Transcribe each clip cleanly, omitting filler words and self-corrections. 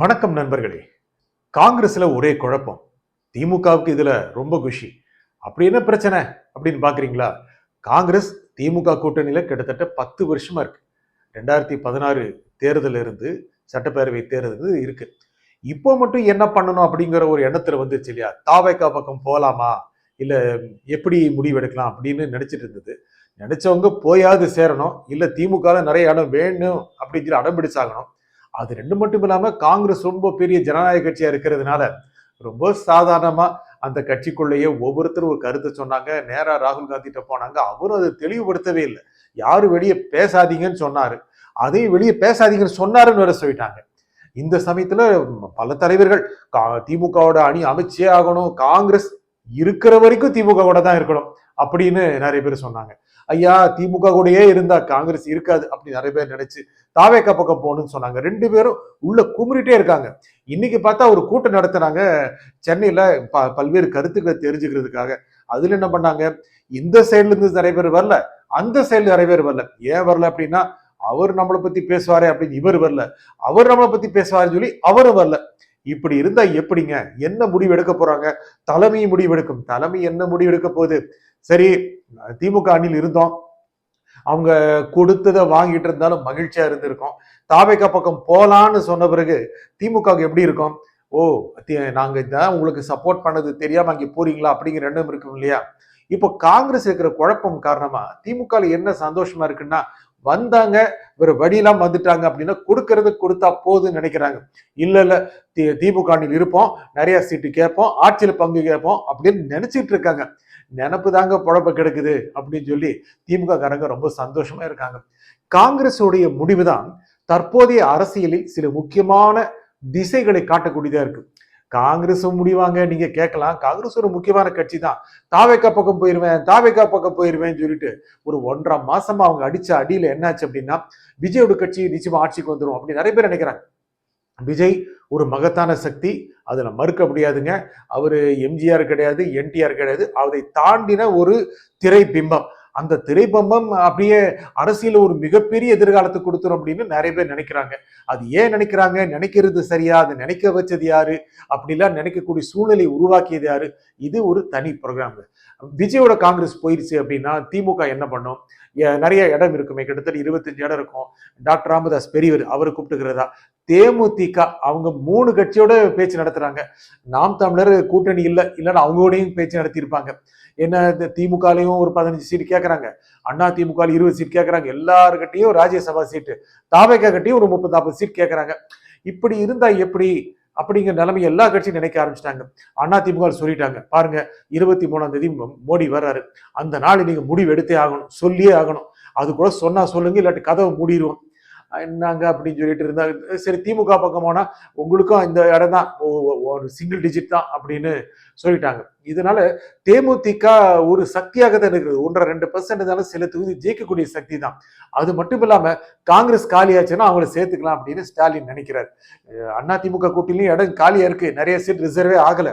வணக்கம் நண்பர்களே. காங்கிரஸ்ல ஒரே குழப்பம். திமுகவுக்கு இதுல ரொம்ப குஷி. அப்படி என்ன பிரச்சனை அப்படின்னு பாக்குறீங்களா? காங்கிரஸ் திமுக கூட்டணியில கிட்டத்தட்ட 10 வருஷமா இருக்கு. 2016 தேர்தல் இருந்து சட்டப்பேரவை தேர்தல் இருக்கு. இப்போ மட்டும் என்ன பண்ணணும் அப்படிங்கிற ஒரு எண்ணத்துல வந்துச்சு இல்லையா? தாவேகா பக்கம் போலாமா, இல்ல எப்படி முடிவெடுக்கலாம் அப்படின்னு நினைச்சிட்டு இருந்தது. நினைச்சவங்க போயாவது சேரணும், இல்ல திமுக நிறைய இடம் வேணும் அப்படிங்கிற அடம் பிடிச்சாகணும். அது ரெண்டு மட்டும் இல்லாம காங்கிரஸ் ரொம்ப பெரிய ஜனநாயக கட்சியா இருக்கிறதுனால ரொம்ப சாதாரணமா அந்த கட்சிக்குள்ளேயே ஒவ்வொருத்தரும் ஒரு கருத்தை சொன்னாங்க. நேரா ராகுல் காந்தி கிட்ட போனாங்க. அவரும் அதை தெளிவுபடுத்தவே இல்லை. யாரும் வெளியே பேசாதீங்கன்னு சொன்னாரு, அதையும் வெளியே பேசாதீங்கன்னு சொன்னாருன்னு வேற சொல்லிட்டாங்க. இந்த சமயத்துல பல தலைவர்கள் திமுகவோட அணி அமைச்சே ஆகணும், காங்கிரஸ் இருக்கிற வரைக்கும் திமுக கூட தான் இருக்கணும் அப்படின்னு நிறைய பேர் சொன்னாங்க. ஐயா, திமுக கூடயே இருந்தா காங்கிரஸ் இருக்காது அப்படி நிறைய பேர் நினைச்சு தாவேகா பக்கம் போகணும்னு சொன்னாங்க. ரெண்டு பேரும் உள்ள குமுறிட்டே இருக்காங்க. இன்னைக்கு பார்த்தா ஒரு கூட்டம் நடத்துனாங்க சென்னையில, பல்வேறு கருத்துக்களை தெரிஞ்சுக்கிறதுக்காக. அதுல என்ன பண்ணாங்க, இந்த சைட்ல இருந்து நிறைய பேர் வரல, அந்த சைடுல நிறைய பேர் வரல. ஏன் வரல அப்படின்னா, அவர் நம்மளை பத்தி பேசுவாரே அப்படின்னு இவர் வரல, அவர் நம்மளை பத்தி பேசுவாருன்னு சொல்லி அவரும் வரல. இப்படி இருந்தா எப்படிங்க? என்ன முடிவு எடுக்க போறாங்க? தலைமை முடிவு எடுக்கும். தலைமை என்ன முடிவு எடுக்க போகுது? சரி, திமுக அணியில் இருந்தோம், அவங்க கொடுத்ததை வாங்கிட்டு இருந்தாலும் மகிழ்ச்சியா இருந்திருக்கும். தாவேகா பக்கம் போலான்னு சொன்ன பிறகு திமுக எப்படி இருக்கும்? ஓ, நாங்க இதான் உங்களுக்கு சப்போர்ட் பண்ணது தெரியாம அங்கே போறீங்களா அப்படிங்கிற எண்ணம் இருக்கும் இல்லையா? இப்போ காங்கிரஸ் இருக்கிற குழப்பம் காரணமா திமுக என்ன சந்தோஷமா இருக்குன்னா, வந்தாங்க வேற வழியெல்லாம் வந்துட்டாங்க அப்படின்னா கொடுக்கறது கொடுத்தா போதுன்னு நினைக்கிறாங்க. இல்ல இல்ல, திமுக அணியில் இருப்போம், நிறைய சீட்டு கேட்போம், ஆட்சியில பங்கு கேட்போம் அப்படின்னு நினைச்சிட்டு இருக்காங்க. நினப்பு தாங்க பொழப்ப கெடுக்குது அப்படின்னு சொல்லி திமுக காரங்க ரொம்ப சந்தோஷமா இருக்காங்க. காங்கிரஸுடைய முடிவுதான் தற்போதைய அரசியலில் சில முக்கியமான திசைகளை காட்டக்கூடியதா இருக்கு. காங்கிரஸும் முடிவாங்க, நீங்க கேட்கலாம், காங்கிரஸ் ஒரு முக்கியமான கட்சி தான், தாவேகா பக்கம் போயிருவேன், தாவேகா பக்கம் போயிருவேன்னு சொல்லிட்டு ஒரு 1.5 மாசமா அவங்க அடிச்ச அடியில என்னாச்சு அப்படின்னா, விஜயோட கட்சி நிச்சயமா ஆட்சிக்கு வந்துடும் அப்படின்னு நிறைய பேர் நினைக்கிறாங்க. விஜய் ஒரு மகத்தான சக்தி, அதுல மறுக்க முடியாதுங்க. அவரு எம்ஜிஆர் கிடையாது, என்டிஆர் கிடையாது, அதை தாண்டின ஒரு திரை பிம்பம். அந்த திரைப்பம்பம் அப்படியே அரசியல ஒரு மிகப்பெரிய எதிர்காலத்தை கொடுத்துரும் அப்படின்னு நிறைய பேர் நினைக்கிறாங்க. அது ஏன் நினைக்கிறாங்க? நினைக்கிறது சரியா? அதை நினைக்க வச்சது யாரு? அப்படிலாம் நினைக்கக்கூடிய சூழ்நிலை உருவாக்கியது யாரு? இது ஒரு தனி ப்ரோக்ராம். விஜயோட காங்கிரஸ் போயிருச்சு அப்படின்னா திமுக என்ன பண்ணும்? நிறைய இடம் இருக்குமே, கிட்டத்தட்ட 25 இடம் இருக்கும். டாக்டர் ராமதாஸ் பெரியவர், அவரை கூப்பிட்டுக்கிறதா? தேமுதிக அவங்க 3 கட்சியோட பேச்சு நடத்துறாங்க. நாம் தமிழர் கூட்டணி இல்லைன்னா அவங்களோடையும் பேச்சு நடத்தியிருப்பாங்க. என்ன, திமுகலையும் ஒரு 15 சீட் கேட்கறாங்க, அண்ணா திமுக 20 சீட் கேட்கறாங்க, எல்லாருக்கிட்டையும் ராஜ்யசபா சீட்டு, தாவேகா கட்டையும் ஒரு 30-40 சீட் கேட்கறாங்க. இப்படி இருந்தா எப்படி அப்படிங்கிற நிலைமை எல்லா கட்சியும் நினைக்க ஆரம்பிச்சிட்டாங்க. அண்ணா திமுக சொல்லிட்டாங்க, பாருங்க 23ஆம் தேதி மோடி வர்றாரு, அந்த நாள் நீங்க முடிவு எடுத்தே ஆகணும், சொல்லியே ஆகணும். அது கூட சொன்னா சொல்லுங்க, இல்லாட்டி கதவை மூடிடுவோம். என்னங்க அப்படின்னு சொல்லிட்டு இருந்தாங்க. சரி, திமுக பக்கம் போனா உங்களுக்கும் இந்த இடம் தான், ஒரு சிங்கிள் டிஜிட் தான் அப்படின்னு சொல்லிட்டாங்க. இதனால தேமுதிக ஒரு சக்தியாக தான் இருக்குது. 1.5-2% தானே சில தொகுதி ஜெயிக்கக்கூடிய சக்தி தான். அது மட்டும் இல்லாம காங்கிரஸ் காலியாச்சுன்னா அவங்கள சேர்த்துக்கலாம் அப்படின்னு ஸ்டாலின் நினைக்கிறார். அண்ணா திமுக கூட்டணியும் இடம் காலியா இருக்கு, நிறைய சீட் ரிசர்வே ஆகல,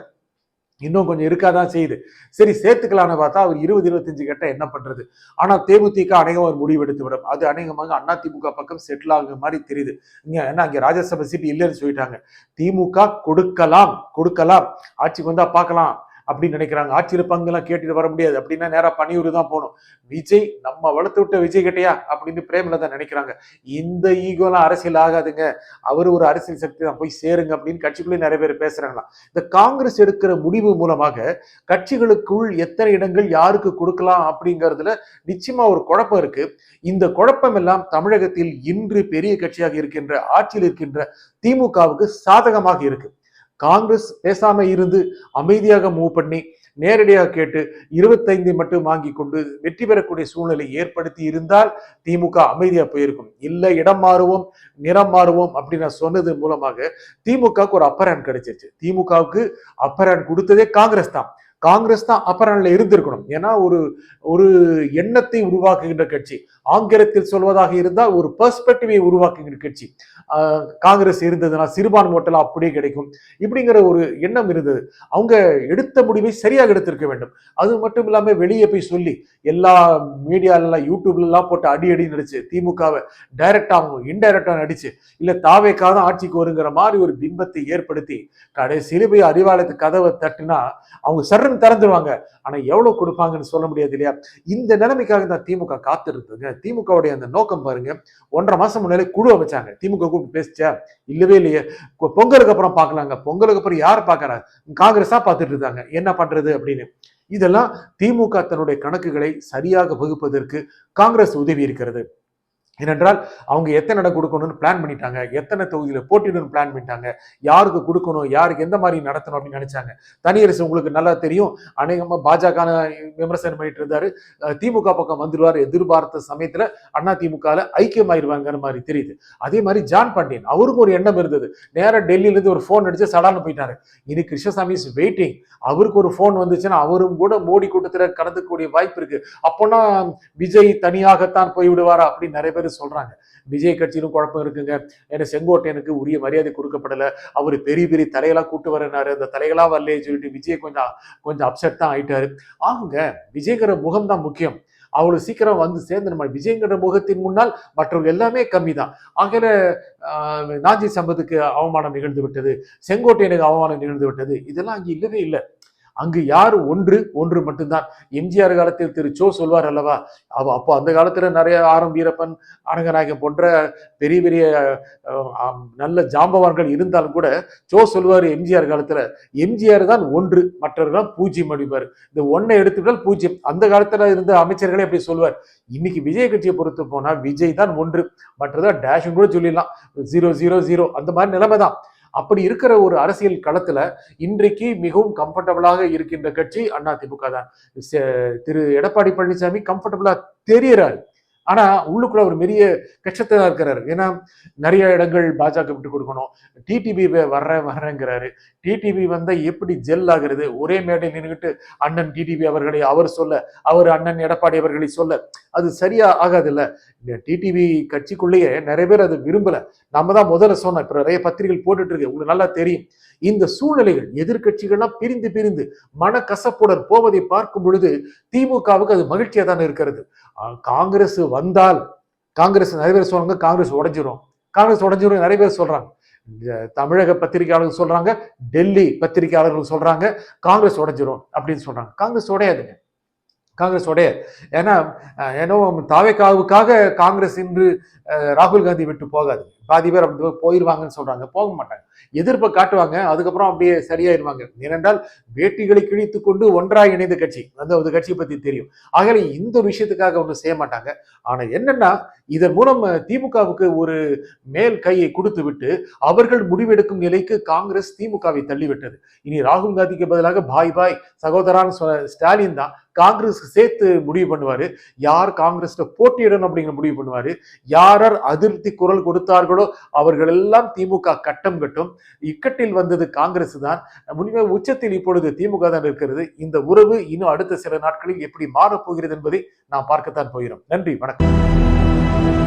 இன்னும் கொஞ்சம் இருக்காதான் செய்யுது. சரி, சேர்த்துக்கலான்னு பார்த்தா அவர் 20-25 கேட்டா என்ன பண்றது? ஆனா தேமுதிக அநேகமா ஒரு முடிவு எடுத்து விடும். அது அநேகமாக அண்ணா திமுக பக்கம் செட்டில் ஆகுற மாதிரி தெரியுது. ஏன்னா அங்க ராஜ்யசபா சீட் இல்லைன்னு சொல்லிட்டாங்க. திமுக கொடுக்கலாம், ஆட்சிக்கு வந்தா பார்க்கலாம் அப்படின்னு நினைக்கிறாங்க. ஆட்சியில பங்குலாம் கேட்டுட்டு வர முடியாது அப்படின்னா நேரா பணியூர் தான் போகணும். விஜய் நம்ம வளர்த்து விட்ட விஜய் கிட்டையா அப்படின்னு பிரேமலதா நினைக்கிறாங்க. இந்த ஈகோலாம் அரசியல் ஆகாதுங்க, அவர் ஒரு அரசியல் சக்தி தான், போய் சேருங்க அப்படின்னு கட்சிக்குள்ளே நிறைய பேர் பேசுறாங்களா. இந்த காங்கிரஸ் எடுக்கிற முடிவு மூலமாக கட்சிகளுக்குள் எத்தனை இடங்கள் யாருக்கு கொடுக்கலாம் அப்படிங்கிறதுல நிச்சயமா ஒரு குழப்பம் இருக்கு. இந்த குழப்பம் எல்லாம் தமிழகத்தில் இன்று பெரிய கட்சியாக இருக்கின்ற, ஆட்சியில் இருக்கின்ற திமுகவுக்கு சாதகமாக இருக்கு. காங்கிரஸ் பேசாம இருந்து அமைதியாக மூவ் பண்ணி நேரடியாக கேட்டு 25 மட்டும் வாங்கி கொண்டு வெற்றி பெறக்கூடிய சூழ்நிலை ஏற்படுத்தி இருந்தால் திமுக அமைதியா போயிருக்கும். இல்ல இடம் மாறுவோம், நிறம் மாறுவோம் அப்படின்னு நான் சொன்னது மூலமாக திமுகவுக்கு ஒரு அப்பர் ஹேண்ட் கிடைச்சிருச்சு. திமுகவுக்கு அப்பர் ஹேண்ட் கொடுத்ததே காங்கிரஸ் தான். காங்கிரஸ் தான் அப்பர் ஹேண்ட்ல இருந்திருக்கணும். ஏன்னா ஒரு ஒரு எண்ணத்தை உருவாக்குகின்ற கட்சி, ஆங்கிலத்தில் சொல்வதாக இருந்தால் ஒரு பெர்ஸ்பெக்டிவை உருவாக்குகின்ற கட்சி. காங்கிரஸ் இருந்ததுன்னா சிறுபான்மை ஓட்டெல்லாம் அப்படியே கிடைக்கும், இப்படிங்கிற ஒரு எண்ணம் இருந்தது. அவங்க எடுத்த முடிவை சரியாக எடுத்திருக்க வேண்டும். அது மட்டும் இல்லாம வெளியே போய் சொல்லி எல்லா மீடியாலாம் யூடியூப்ல எல்லாம் போட்டு அடி அடி நடிச்சு திமுகவை டைரக்டாகவும் இன்டைரக்டா நடிச்சு இல்ல தாவேக்காக தான் ஆட்சிக்கு வருங்கிற மாதிரி ஒரு பிம்பத்தை ஏற்படுத்தி கடைசியில போய் அறிவாலயத்து கதவை தட்டுனா அவங்க சரண் திறந்துருவாங்க. ஆனா எவ்வளவு கொடுப்பாங்கன்னு சொல்ல முடியாது இல்லையா? இந்த நிலைமைக்காக தான் திமுக காத்திருந்ததுங்க. திமுகவுடைய அந்த நோக்கம் பாருங்க, 1.5 மாசம் முன்னாலே குழு அமைச்சாங்க. திமுக கூப்பிட்டு பேசிச்சா? இல்லவே இல்லையே. பொங்கலுக்கு அப்புறம் பார்க்கலாங்க. பொங்கலுக்கு அப்புறம் யார் பார்க்கறாங்க? காங்கிரஸா பார்த்துட்டு இருந்தாங்க. என்ன பண்றது அப்படின்னு. இதெல்லாம் திமுக தன்னுடைய கணக்குகளை சரியாக வகுப்பதற்கு காங்கிரஸ் உதவி இருக்கிறது. ஏனென்றால் அவங்க எத்தனை இடம் கொடுக்கணும்னு பிளான் பண்ணிட்டாங்க, எத்தனை தொகுதியில போட்டிடணும்னு பிளான் பண்ணிட்டாங்க, யாருக்கு கொடுக்கணும், யாருக்கு எந்த மாதிரி நடத்தணும் அப்படின்னு நினைச்சாங்க. தனியரசு உங்களுக்கு நல்லா தெரியும், அநேகமா பாஜக விமர்சனம் பண்ணிட்டு இருந்தாரு. திமுக பக்கம் வந்துருவாரு எதிர்பார்த்த சமயத்துல அண்ணா திமுக ஐக்கியமாயிருவாங்கிற மாதிரி தெரியுது. அதே மாதிரி ஜான் பாண்டியன் அவருக்கும் ஒரு எண்ணம் இருந்தது. நேரம் டெல்லியில இருந்து ஒரு போன் அடிச்சு சடான்னு போயிட்டாரு. இனி கிருஷ்ணசாமி இஸ் வெயிட்டிங். அவருக்கு ஒரு போன் வந்துச்சுன்னா அவரும் கூட மோடி கூட்டத்துல கலந்துக்கூடிய வாய்ப்பு இருக்கு. அப்போனா விஜய் தனியாகத்தான் போய் விடுவாரா அப்படின்னு நிறைய பேர் சொல்றாங்க. விஜய் கட்சியிலும் குழப்பம் இருக்குங்க. ஏன்னா செங்கோட்டையனுக்கு உரிய மரியாதை கொடுக்கப்படல. அவரு பெரிய பெரிய தலைகளா கூட்டு வரனாரு, அந்த தலைகளா வரலையே சொல்லிட்டு விஜய் கொஞ்சம் அப்செட் தான் ஆயிட்டாரு. ஆகுங்க, விஜய்ங்கிற முகம் தான் முக்கியம். அவ்வளவு சீக்கிரம் வந்து சேர்ந்து நம்ம விஜய்ங்கிற முகத்தின் முன்னால் மற்றவர்கள் எல்லாமே கம்மி தான். ஆகல நாஞ்சி சம்பத்துக்கு அவமானம் நிகழ்ந்து விட்டது, செங்கோட்டையனுக்கு அவமானம் நிகழ்ந்து விட்டது, இதெல்லாம் அங்கே இல்லவே இல்லை. அங்கு யார் ஒன்று மட்டும்தான். எம்ஜிஆர் காலத்தில் திரு சோ சொல்வார் அல்லவா, அப்போ அந்த காலத்துல நிறைய ஆரம் வீரப்பன், அரங்கநாயகம் போன்ற பெரிய பெரிய நல்ல ஜாம்பவான்கள் இருந்தாலும் கூட சோ சொல்வார் எம்ஜிஆர் காலத்துல, எம்ஜிஆர் தான் ஒன்று, மற்றவர்கள் பூஜ்ஜியம் அடிப்பார். இந்த ஒன்னை எடுத்துட்டால் பூஜ்ஜியம். அந்த காலத்துல இருந்த அமைச்சர்களே அப்படி சொல்வார். இன்னைக்கு விஜய் கட்சியை பொறுத்து போனா விஜய் தான் ஒன்று, மற்றதான் டேஷ் கூட சொல்லிடலாம், 000 அந்த மாதிரி நிலைமை தான். அப்படி இருக்கிற ஒரு அரசியல் களத்துல இன்றைக்கு மிகவும் கம்ஃபர்டபுளாக இருக்கின்ற கட்சி அதிமுக தான். திரு எடப்பாடி பழனிசாமி கம்ஃபர்டபுளா தெரியறாரு. ஆனா உள்ளுக்குள்ள ஒரு பெரிய கஷ்டத்துல இருக்கிறாரு. ஏன்னா நிறைய இடங்கள் பாஜக விட்டு கொடுக்கணும். டிடிபி வர்றேங்கிறாரு. டிடிபி வந்தா எப்படி ஜெல் ஆகுறது? ஒரே மேடை நின்றுகிட்டு அண்ணன் டிடிபி அவர்களை அவர் சொல்ல, அவர் அண்ணன் எடப்பாடி அவர்களை சொல்ல, அது சரியா ஆகாது இல்ல. இந்த டிடிவி கட்சிக்குள்ளேயே நிறைய பேர் அது விரும்பல. நம்ம தான் முதல்ல சொன்னோம், இப்ப நிறைய பத்திரிகைகள் போட்டுட்டு இருக்கு, உங்களுக்கு நல்லா தெரியும். இந்த சூழ்நிலைகள் எதிர்கட்சிகள்லாம் பிரிந்து மனக்கசப்புடன் போவதை பார்க்கும் பொழுது திமுகவுக்கு அது மகிழ்ச்சியா தான் இருக்கிறது. காங்கிரஸ் வந்தால், காங்கிரஸ் நிறைய பேர் சொல்றாங்க காங்கிரஸ் உடைஞ்சிரும் நிறைய பேர் சொல்றாங்க. தமிழக பத்திரிகையாளர்கள் சொல்றாங்க, டெல்லி பத்திரிகையாளர்கள் சொல்றாங்க காங்கிரஸ் உடைஞ்சிரும் அப்படின்னு சொல்றாங்க. காங்கிரஸ் உடையாதுங்க, காங்கிரஸ் உடையாது. ஏன்னா தாவேக்காவுக்காக காங்கிரஸ் இன்று ராகுல் காந்தி விட்டு போகாது. பாதி பேர் அப்படி போயிருவாங்கன்னு சொல்றாங்க, போக மாட்டாங்க. எதிர்ப்பை காட்டுவாங்க, அதுக்கப்புறம் அப்படியே சரியாயிருவாங்க. ஏனென்றால் வேட்டிகளை கிழித்து கொண்டு ஒன்றாக இணைந்த கட்சி, அந்த கட்சியை பத்தி தெரியும். ஆகவே இந்த விஷயத்துக்காக ஒன்றும் செய்ய மாட்டாங்க. ஆனா என்னன்னா, இதன் மூலம் திமுகவுக்கு ஒரு மேல் கையை கொடுத்து விட்டு அவர்கள் முடிவெடுக்கும் நிலைக்கு காங்கிரஸ் திமுகவை தள்ளிவிட்டது. இனி ராகுல் காந்திக்கு பதிலாக பாய் சகோதரான்னு ஸ்டாலின் தான் காங்கிரஸ் சேர்த்து முடிவு பண்ணுவாரு. யார் காங்கிரஸ்ல போட்டியிடணும் அப்படிங்கிற முடிவு பண்ணுவாரு. யார் அதிருப்தி குரல் கொடுத்தார்களோ அவர்கள் எல்லாம் திமுக கட்டம் கட்டும். இக்கட்டில் வந்தது காங்கிரஸ் தான். முன்னே உச்சத்தில் இப்பொழுது திமுக தான் இருக்கிறது. இந்த உறவு இன்னும் அடுத்த சில நாட்களில் எப்படி மாறப்போகிறது என்பதை நாம் பார்க்கத்தான் போகிறோம். நன்றி, வணக்கம்.